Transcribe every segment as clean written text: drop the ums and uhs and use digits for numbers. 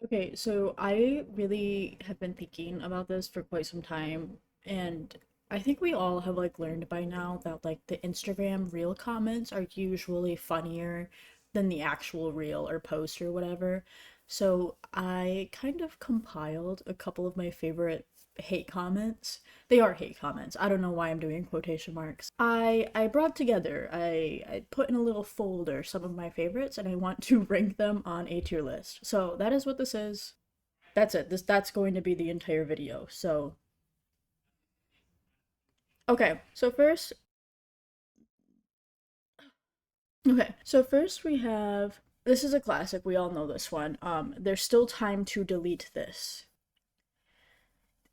Okay, so I really have been thinking about this for quite some time, and I think we all have like learned by now that like the Instagram reel comments are usually funnier than the actual reel or post or whatever. So I kind of compiled a couple of my favorite hate comments. They are hate comments. I don't know why I'm doing quotation marks. I brought together, I put in a little folder some of my favorites and I want to rank them on a tier list. So that is what this is. That's it. That's going to be the entire video. So okay. So first we have, this is a classic. We all know this one. There's still time to delete this.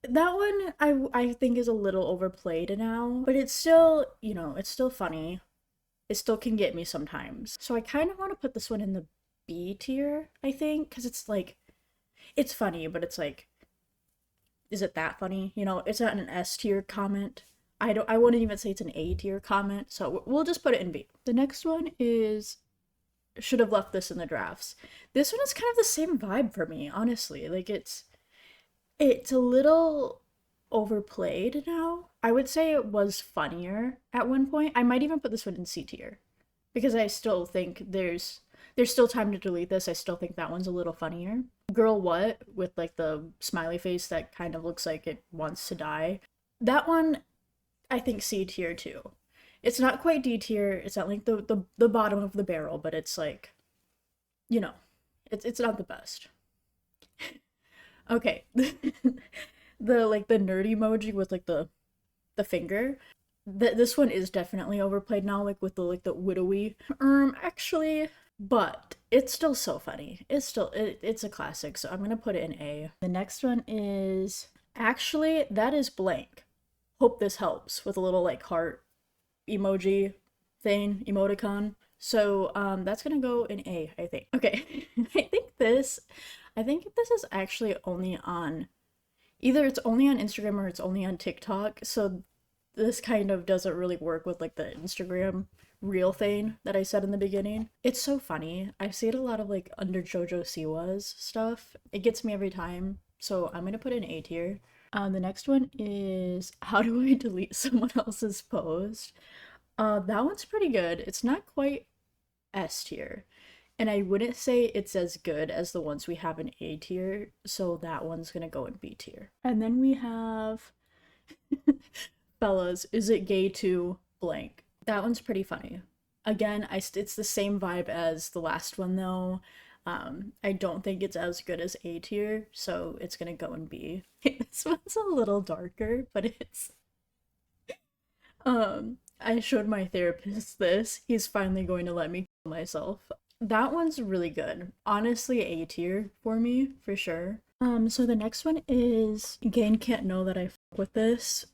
That one I think is a little overplayed now, but it's still, it's still funny. It still can get me sometimes. So I kind of want to put this one in the B tier, I think, because it's like, it's funny, but it's like, is it that funny? It's not an S tier comment. I wouldn't even say it's an A tier comment, so we'll just put it in B. The next one is, should have left this in the drafts. This one is kind of the same vibe for me, honestly. Like it's a little overplayed now. I would say it was funnier at one point. I might even put this one in C tier because I still think there's still time to delete this. I still think that one's a little funnier. Girl what with like the smiley face that kind of looks like it wants to die. That one I think C tier too. It's not quite D tier. It's not like the bottom of the barrel, but it's like, you know, it's not the best. Okay. The like the nerd emoji with like the finger. This one is definitely overplayed now, like with the widowy. Actually, but it's still so funny. It's a classic, so I'm gonna put it in A. The next one is, actually that is blank. Hope this helps, with a little like heart emoji thing, emoticon. So that's gonna go in A, I think. Okay. I think this is actually only on, either it's only on Instagram or it's only on TikTok. So this kind of doesn't really work with like the Instagram real thing that I said in the beginning. It's so funny. I see it a lot of like under JoJo Siwa's stuff. It gets me every time. So I'm gonna put in A tier. The next one is, how do I delete someone else's post? That one's pretty good. It's not quite S tier. And I wouldn't say it's as good as the ones we have in A tier, so that one's gonna go in B tier. And then we have, fellas, is it gay to blank? That one's pretty funny. Again, it's the same vibe as the last one though. I don't think it's as good as A tier, so it's gonna go in B. This one's a little darker, but I showed my therapist this. He's finally going to let me kill myself. That one's really good. Honestly, A tier for me, for sure. So the next one is, Gain can't know that I fuck with this.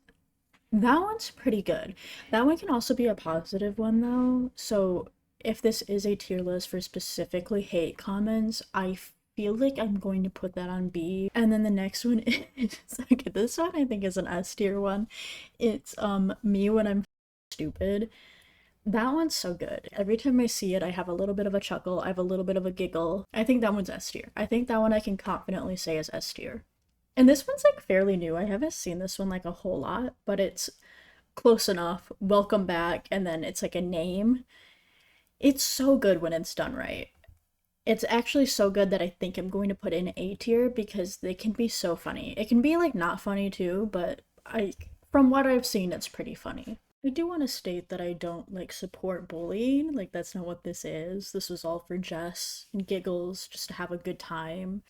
That one's pretty good. That one can also be a positive one though. So if this is a tier list for specifically hate comments, I feel like I'm going to put that on B. And then the next one is, okay, this one I think is an S tier one. It's me when I'm stupid. That one's so good. Every time I see it, I have a little bit of a chuckle. I have a little bit of a giggle. I think that one's S tier. I think that one I can confidently say is S tier. And this one's like fairly new. I haven't seen this one like a whole lot, but it's close enough. Welcome back, and then it's like a name. It's so good when it's done right. It's actually so good that I think I'm going to put in A tier because they can be so funny. It can be like not funny too, but from what I've seen, it's pretty funny. I do want to state that I don't like support bullying. Like that's not what this is. This was all for Jess and giggles, just to have a good time.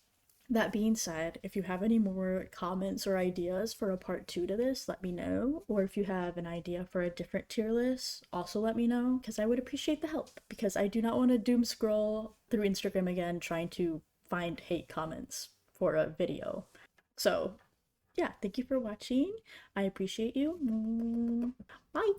That being said, if you have any more comments or ideas for a part two to this, let me know. Or if you have an idea for a different tier list, also let me know, because I would appreciate the help. Because I do not want to doom scroll through Instagram again trying to find hate comments for a video. So, yeah, thank you for watching. I appreciate you. Bye.